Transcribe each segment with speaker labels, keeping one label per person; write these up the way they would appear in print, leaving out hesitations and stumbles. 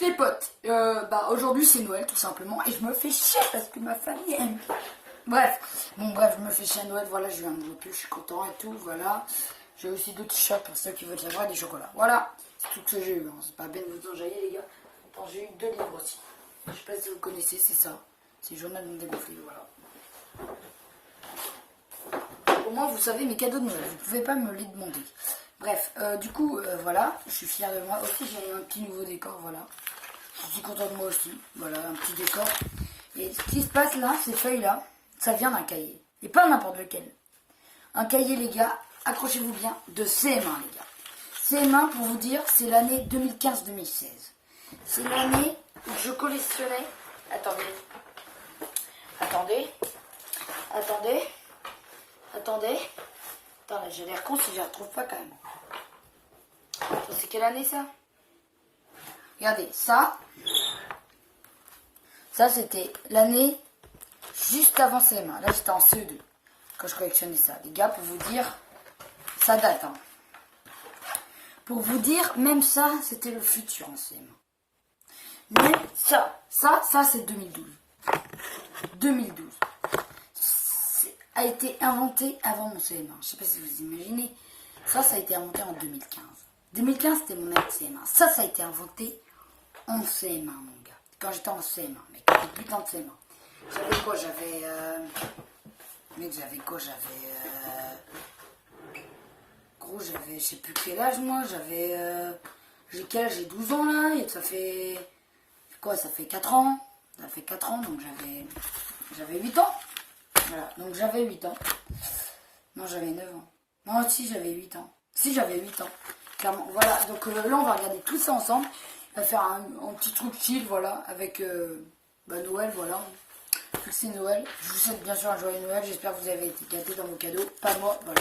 Speaker 1: Les potes, aujourd'hui c'est Noël tout simplement et je me fais chier parce que ma famille aime. Bref, je me fais chier à Noël, voilà, j'ai eu un nouveau pull, je suis content et tout, voilà. J'ai aussi deux t-shirts pour ceux qui veulent savoir, des chocolats. Voilà, c'est tout ce que j'ai eu, hein. C'est pas bien de vous enjailler les gars. Attends, j'ai eu deux livres aussi. Je sais pas si vous connaissez, c'est ça. C'est le journal de dégonflé, voilà. Au moins vous savez mes cadeaux de Noël, vous pouvez pas me les demander. Bref, voilà, je suis fière de moi. Aussi j'ai un petit nouveau décor, voilà. Je suis content de moi aussi, voilà, un petit décor. Et ce qui se passe là, ces feuilles là, ça vient d'un cahier. Et pas n'importe lequel. Un cahier les gars, accrochez-vous bien, de CM1 les gars. CM1 pour vous dire, c'est l'année 2015-2016. C'est l'année où je collectionnais... Attendez, j'ai l'air con si je la retrouve pas quand même. C'est quelle année ça? Regardez, ça c'était l'année juste avant CM1. Là j'étais en CE2 quand je collectionnais ça. Les gars, pour vous dire, ça date. Hein. Pour vous dire, même ça, c'était le futur en CM1. Même ça c'est 2012. 2012. A été inventé avant mon CM1. Je sais pas si vous imaginez. Ça a été inventé en 2015. 2015, c'était mon année de CM1. Ça a été inventé en CM1, mon gars. Quand j'étais en CM1, mais quand j'étais putain de CM1. J'avais quoi? J'avais, je sais plus quel âge, moi. J'ai quel âge? J'ai 12 ans, là. Et ça fait... Quoi? Ça fait 4 ans. Ça fait 4 ans, donc j'avais 8 ans. Voilà, donc j'avais 8 ans. Non, j'avais 9 ans. Non, si, j'avais 8 ans. Si, j'avais 8 ans. Clairement, voilà. Donc là, on va regarder tout ça ensemble. On va faire un petit truc chill, voilà, avec Noël, voilà. C'est Noël. Je vous souhaite bien sûr un joyeux Noël. J'espère que vous avez été gâtés dans vos cadeaux. Pas moi, voilà.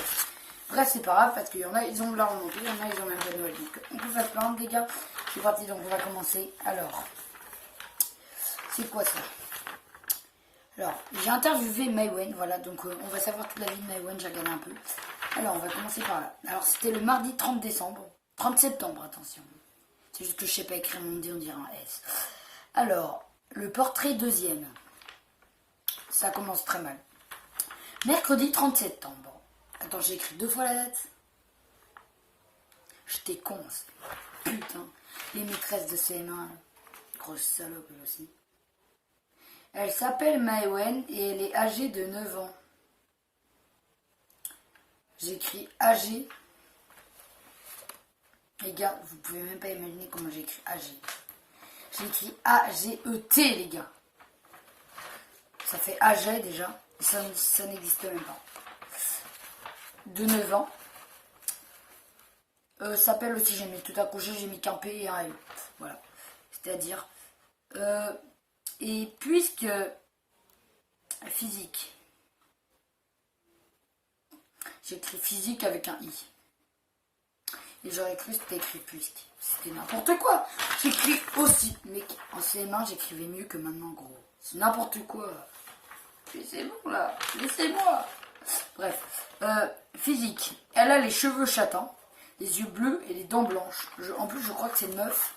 Speaker 1: Bref, c'est pas grave, parce qu'il y en a, ils ont de la remontée. Il y en a, ils ont même pas Noël. Donc, on peut faire plein, les gars. C'est parti, donc on va commencer. Alors, c'est quoi ça? Alors, j'ai interviewé Maïwen, voilà, donc on va savoir toute la vie de Maïwen, j'ai regardé un peu. Alors, on va commencer par là. Alors, c'était le mardi 30 décembre. 30 septembre, attention. C'est juste que je sais pas écrire mon D, on dirait un S. Alors, le portrait deuxième. Ça commence très mal. Mercredi 30 septembre. Attends, j'ai écrit 2 fois la date. J'étais con, putain. Les maîtresses de CM1, grosse salope elle aussi. Elle s'appelle Maïwen et elle est âgée de 9 ans. J'écris âgée. Les gars, vous pouvez même pas imaginer comment j'écris âgée. J'écris A-G-E-T, les gars. Ça fait âgée déjà. Et ça n'existe même pas. De 9 ans. S'appelle aussi, j'ai mis tout à coucher, j'ai mis qu'un P et un L. Voilà. C'est-à-dire... et puisque... Physique. J'écris physique avec un I. Et j'aurais cru que c'était écrit puisque. C'était n'importe quoi. J'écris aussi. Mais en CM1, j'écrivais mieux que maintenant, gros. C'est n'importe quoi. C'est bon, là. Laissez-moi. Bref. Physique. Elle a les cheveux châtains, les yeux bleus et les dents blanches. En plus, je crois que c'est une meuf.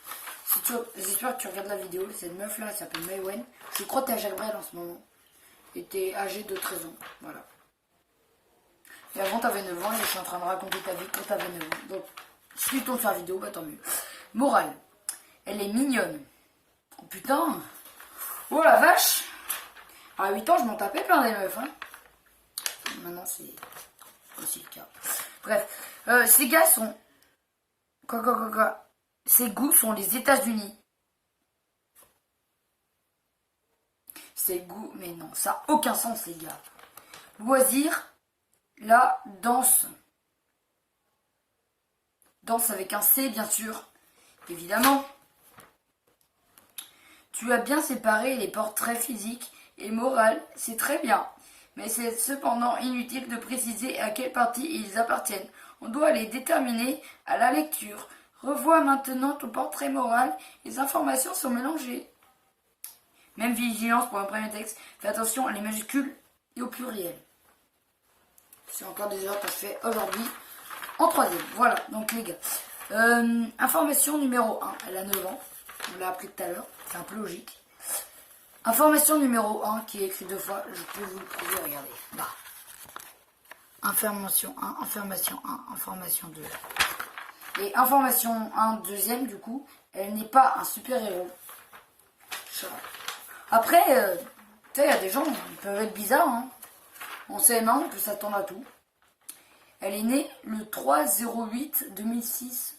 Speaker 1: J'espère que tu regardes la vidéo. Cette meuf-là, elle s'appelle Maïwen. Je crois que t'es à Jacques Brel en ce moment. Et t'es âgée de 13 ans. Voilà. Et avant, t'avais 9 ans et je suis en train de raconter ta vie quand t'avais 9 ans. Donc, si tu tombes sur la vidéo, bah tant mieux. Morale. Elle est mignonne. Oh putain. Oh la vache. À 8 ans, je m'en tapais plein des meufs. Hein. Maintenant, c'est aussi le cas. Bref. Ces gars sont... Quoi. Ses goûts sont les États-Unis. Ses goûts... Mais non, ça n'a aucun sens, les gars. Loisir. La danse. Danse avec un C, bien sûr. Évidemment. Tu as bien séparé les portraits physiques et moraux, c'est très bien. Mais c'est cependant inutile de préciser à quelle partie ils appartiennent. On doit les déterminer à la lecture. Revois maintenant ton portrait moral. Les informations sont mélangées. Même vigilance pour un premier texte. Fais attention à les majuscules et au pluriel. C'est encore des erreurs que je fais aujourd'hui en 3e. Voilà, donc les gars. Information numéro 1. Elle a 9 ans. On l'a appris tout à l'heure. C'est un peu logique. Information numéro 1 qui est écrit 2 fois. Je peux vous le prouver, regardez. Là. Information 1, information 1, information 2. Et information 1, deuxième, du coup, elle n'est pas un super-héros. Après, tu sais, il y a des gens, ils peuvent être bizarres. Hein. On sait, non, on peut s'attendre à tout. Elle est née le 3/08/2006.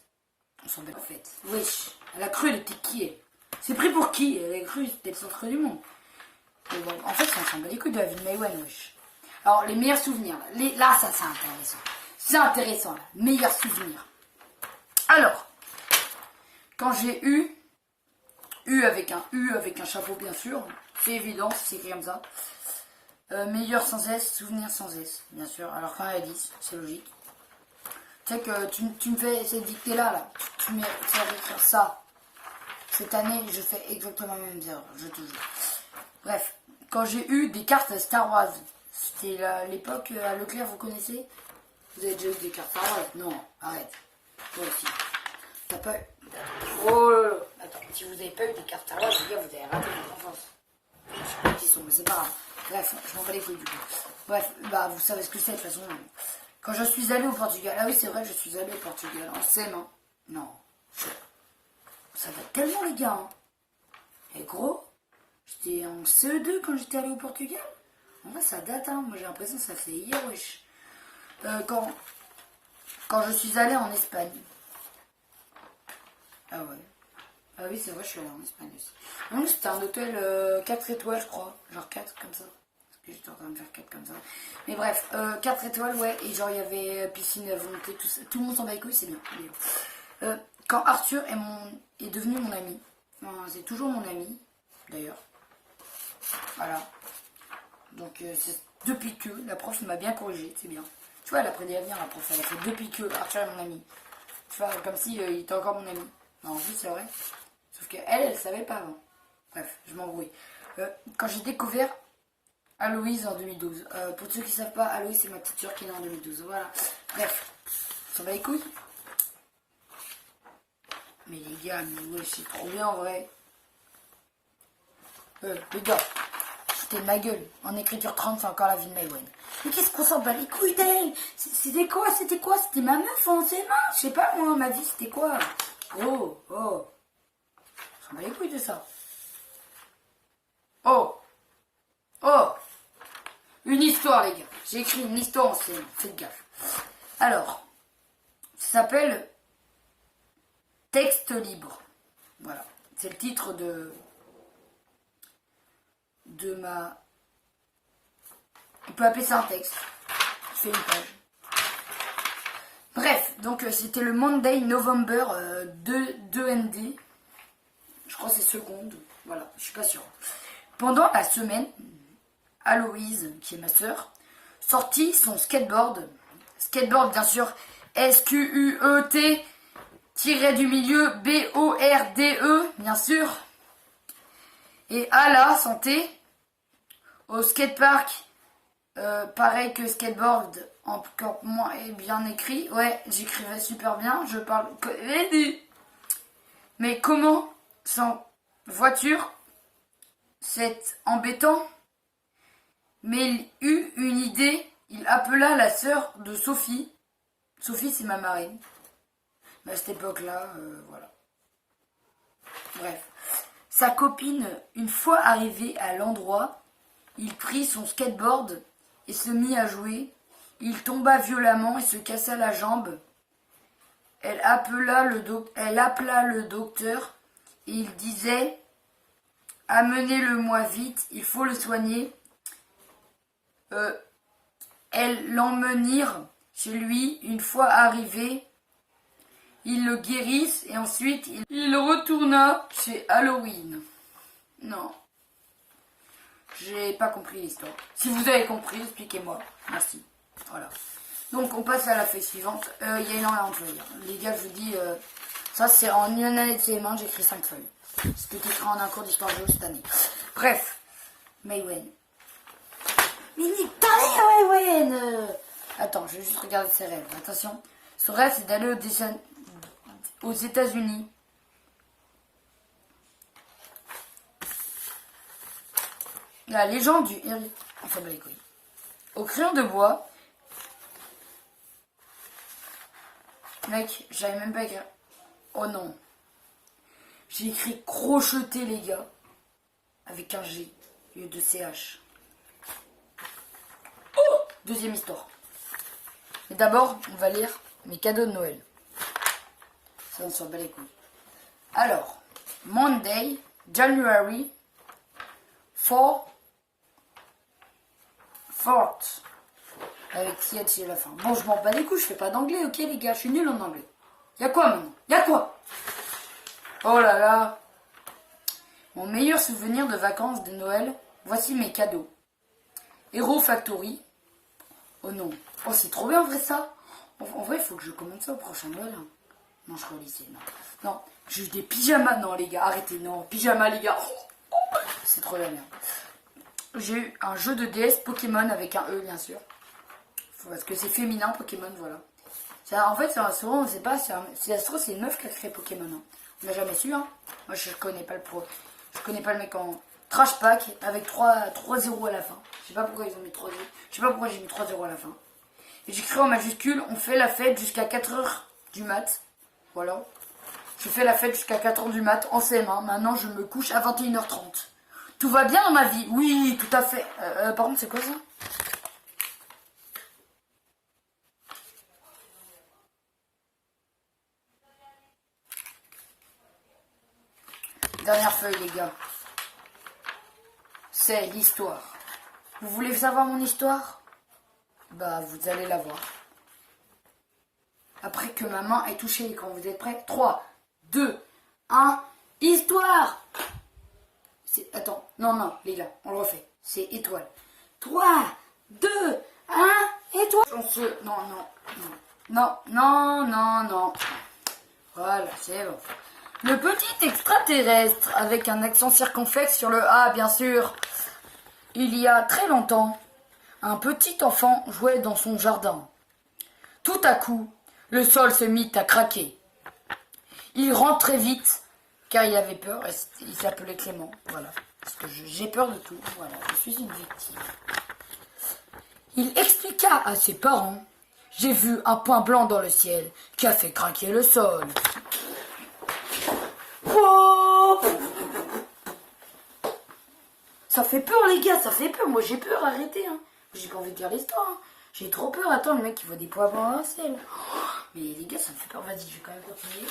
Speaker 1: On s'en bat en fait. Wesh, elle a cru, elle était qui elle? C'est pris pour qui? Elle a cru, c'était le centre du monde. Et bon, en fait, on s'en bat les couilles de la vie de Maïwenn, wesh. Alors, les meilleurs souvenirs. Là, ça, c'est intéressant. C'est intéressant, là. Meilleurs souvenirs. Alors, quand j'ai eu avec un chapeau, bien sûr. C'est évident, c'est écrit comme ça. Meilleur sans S, souvenir sans S, bien sûr. Alors, quand elle a 10, c'est logique. Tu sais que tu me fais cette dictée-là, là. Tu me fais écrire ça. Cette année, je fais exactement la même erreur, je te jure. Bref, quand j'ai eu des cartes Star Wars, c'était l'époque à Leclerc, vous connaissez? Vous avez déjà eu des cartes Star Wars? Non, arrête. Toi aussi. T'as pas eu... Oh là là. Attends, si vous avez pas eu des cartes Star Wars, je veux dire, vous avez raté votre enfance. Je sais pas qui sont, mais c'est pas grave. Bref, je m'en bats les couilles du coup. Bref, bah vous savez ce que c'est de toute façon. Quand je suis allée au Portugal, ah oui c'est vrai, je suis allée au Portugal en CM1. Non, ça va tellement les gars. Hein. Et gros, j'étais en CE2 quand j'étais allée au Portugal. En vrai ça date, hein. Moi j'ai l'impression que ça fait hier, wesh. Quand je suis allée en Espagne. Ah ouais. Ah oui c'est vrai, je suis allée en Espagne aussi. Donc c'était un hôtel 4 étoiles je crois. Genre 4 comme ça. J'étais en train de faire 4 comme ça. Mais bref, 4 étoiles, ouais. Et genre, il y avait piscine à volonté, tout ça. Tout le monde s'en bat les couilles, c'est bien. Quand Arthur est devenu mon ami, c'est toujours mon ami, d'ailleurs. Voilà. Donc, c'est depuis que la prof m'a bien corrigé, c'est bien. Tu vois, elle a pris des avenirs, la prof. Elle a fait depuis que Arthur est mon ami. Tu vois, comme si il était encore mon ami. Non, en plus, c'est vrai. Sauf qu'elle, elle savait pas avant. Bref, je m'embrouille. Quand j'ai découvert Aloïse en 2012. Pour ceux qui ne savent pas, Aloïse c'est ma petite soeur qui est née en 2012. Voilà. Bref, ça va les couilles. Mais les gars, mais ouais, c'est trop bien en vrai. Les gars, c'était de ma gueule. En écriture 30, c'est encore la vie de Maïwenn. Mais qu'est-ce qu'on s'en bat les couilles d'elle? C'était quoi? C'était ma meuf en ses mains? Je sais pas moi, ma vie c'était quoi? Oh, oh. On s'en bat les couilles de ça. Oh. Oh. Une histoire, les gars. J'ai écrit une histoire en scène. Faites gaffe. Alors, ça s'appelle Texte libre. Voilà. C'est le titre de ma... On peut appeler ça un texte. Je fais une page. Bref, donc c'était le Monday November 2ND. Je crois que c'est seconde. Voilà, je suis pas sûre. Pendant la semaine... Aloïse, qui est ma soeur, sortit son skateboard. Skateboard, bien sûr, S-Q-U-E-T, tiré du milieu, B-O-R-D-E, bien sûr. Et à la santé, au skatepark, pareil que skateboard, encore moins bien écrit. Ouais, j'écrivais super bien, je parle... Mais comment, sans voiture, c'est embêtant. Mais il eut une idée, il appela la sœur de Sophie. Sophie, c'est ma marraine. Mais à cette époque-là, voilà. Bref. Sa copine, une fois arrivée à l'endroit, il prit son skateboard et se mit à jouer. Il tomba violemment et se cassa la jambe. Elle appela le docteur et il disait « Amenez-le-moi vite, il faut le soigner ». Elles l'emmenèrent chez lui. Une fois arrivé, il le guérissent et ensuite il retourna chez Halloween. Non, j'ai pas compris l'histoire. Si vous avez compris, expliquez-moi. Merci. Voilà. Donc on passe à la feuille suivante. Il y a énormément de feuilles. Les gars, je vous dis, ça c'est en une année de CM1, j'ai écrit 5 feuilles. C'était écrit en un cours d'histoire géo cette année. Bref, Maïwenn. Mais nique ta mère, Maïwenn. Attends, je vais juste regarder ses rêves. Attention. Son rêve, c'est d'aller aux États-Unis. La légende du héros. Enfin, bah les couilles. Au crayon de bois. Mec, j'avais même pas écrit. Oh non. J'ai écrit crocheté, les gars. Avec un G. Au lieu de CH. Oh, deuxième histoire. Mais d'abord, on va lire mes cadeaux de Noël. Ça, on s'en bat les couilles. Alors, Monday, January 4th. Avec CH à la fin. Bon, je m'en bats les couilles, je fais pas d'anglais, ok les gars, je suis nul en anglais. Y'a quoi maintenant? Y'a quoi? Oh là là. Mon meilleur souvenir de vacances de Noël, voici mes cadeaux. Hero Factory. Oh non. Oh, c'est trop bien en vrai ça. En vrai, il faut que je commande ça au prochain Noël. Non, je crois au lycée, non. Non, j'ai eu des pyjamas. Non, les gars, arrêtez, non. Pyjamas, les gars. C'est trop la merde. J'ai eu un jeu de DS Pokémon avec un E, bien sûr. Parce que c'est féminin, Pokémon, voilà. En fait, souvent, on sait pas. C'est une meuf qui a créé Pokémon. Hein. On n'a jamais su, hein. Moi, je connais pas le pro. Je connais pas le mec en trash pack avec 3 0 à la fin. Je sais pas pourquoi ils ont mis 3 0. Je sais pas pourquoi j'ai mis 3 0 à la fin. Et j'écris en majuscule, on fait la fête jusqu'à 4h du mat. Voilà. Je fais la fête jusqu'à 4h du mat en CM1. Maintenant, je me couche à 21h30. Tout va bien dans ma vie? Oui, tout à fait. Par contre, c'est quoi ça? Dernière feuille, les gars. C'est l'histoire. Vous voulez savoir mon histoire? Bah, vous allez la voir. Après que ma main ait touché l'écran, vous êtes prêts? 3, 2, 1, histoire! Attends, non, les gars, on le refait. C'est étoile. 3, 2, 1, étoile! Non. Voilà, c'est bon. Le petit extraterrestre, avec un accent circonflexe sur le A, bien sûr. Il y a très longtemps, un petit enfant jouait dans son jardin. Tout à coup, le sol se mit à craquer. Il rentre très vite, car il avait peur, et il s'appelait Clément. Voilà, parce que j'ai peur de tout. Voilà, je suis une victime. Il expliqua à ses parents, « J'ai vu un point blanc dans le ciel qui a fait craquer le sol. » Ça fait peur, les gars, ça fait peur. Moi, j'ai peur, arrêtez. Hein. J'ai pas envie de dire l'histoire. Hein. J'ai trop peur. Attends, le mec, il voit des poids blancs dans le ciel. Mais les gars, ça me fait peur. Vas-y, je vais quand même continuer.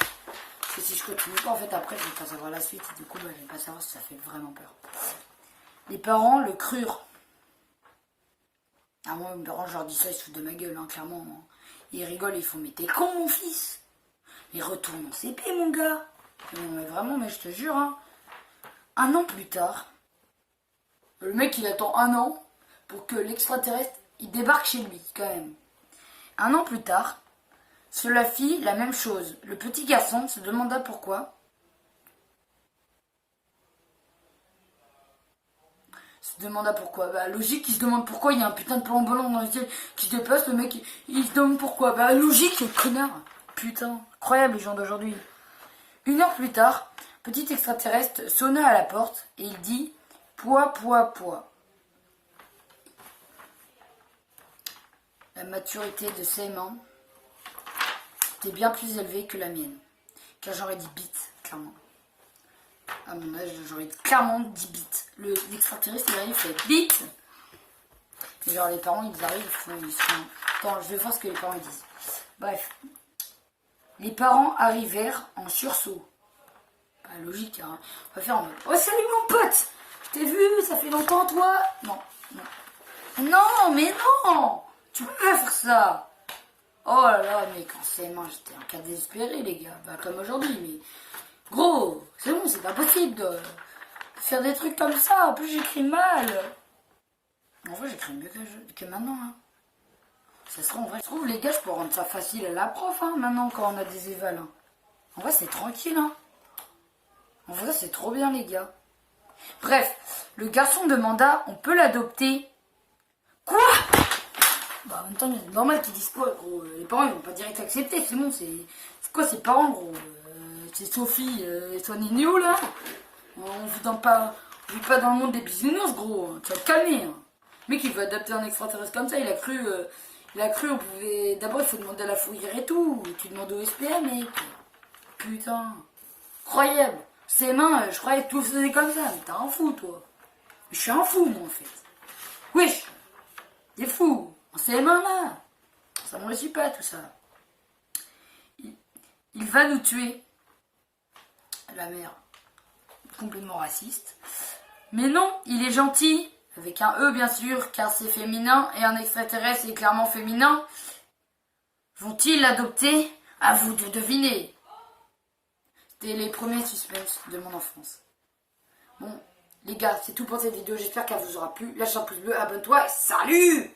Speaker 1: Parce que si je continue pas, en fait, après, je vais pas savoir la suite. Et du coup, bah, je vais pas savoir si ça fait vraiment peur. Les parents le crurent. Ah, moi, mes parents, je leur dis ça, ils se foutent de ma gueule, hein, clairement. Hein. Ils rigolent, ils font, mais t'es con, mon fils. Mais retourne en CP, mon gars. Non, mais vraiment, mais je te jure, hein. 1 an plus tard, le mec, il attend 1 an pour que l'extraterrestre, il débarque chez lui, quand même. 1 an plus tard, cela fit la même chose. Le petit garçon se demanda pourquoi. Bah, logique, il se demande pourquoi il y a un putain de plan blanc dans le ciel qui se déplace. Le mec, il se demande pourquoi. Bah, logique, connard. Putain, incroyable les gens d'aujourd'hui. 1 heure plus tard, petit extraterrestre sonna à la porte et il dit « Poids, poids, poids ». La maturité de CM1 était bien plus élevée que la mienne. Car j'aurais dit bite, clairement. À mon âge, j'aurais clairement dit bite. L'extraterrestre, il arrive, il fait bite. Et genre, les parents, ils arrivent, ils sont... Attends, je vais voir ce que les parents disent. Bref. Les parents arrivèrent en sursaut. Pas logique, hein. On va faire en mode, oh, salut mon pote! Je t'ai vu, ça fait longtemps, toi? Non. Non, mais non! Tu peux pas faire ça! Oh là là, mais quand c'est moi, j'étais en cas désespéré, les gars. Bah, comme aujourd'hui, mais... Gros, c'est bon, c'est pas possible de faire des trucs comme ça. En plus, j'écris mal. En vrai, j'écris mieux que maintenant. Hein. Ça sera en vrai. Je trouve, les gars, je peux rendre ça facile à la prof, hein, maintenant, quand on a des évals. Hein. En vrai, c'est tranquille. Hein. En vrai, c'est trop bien, les gars. Bref, le garçon demanda, on peut l'adopter? Quoi? Bah, en même temps, c'est normal qu'ils disent quoi, gros. Les parents, ils vont pas direct accepter. C'est bon, c'est quoi ces parents, gros? C'est Sophie, elle soit née où, là? On vous donne pas Je vis pas dans le monde des bisounours, gros. Tu vas te calmer. Hein. Le mec, il veut adapter un extraterrestre comme ça. Il a cru, on pouvait. D'abord, il faut demander à la fourrière et tout. Tu demandes au SPM, mec. Putain. Incroyable. Ses mains, je croyais que tout faisait comme ça. Mais t'es un fou, toi. Je suis un fou, moi, en fait. Wesh. T'es fou. Ses mains, là. Ça me réussit pas, tout ça. Il va nous tuer. La mère. Complètement raciste. Mais non, il est gentil. Avec un E, bien sûr, car c'est féminin. Et un extraterrestre est clairement féminin. Vont-ils l'adopter? À vous de deviner. C'était les premiers suspens de mon enfance. Bon, les gars, c'est tout pour cette vidéo. J'espère qu'elle vous aura plu. Lâche un pouce bleu, abonne-toi et salut!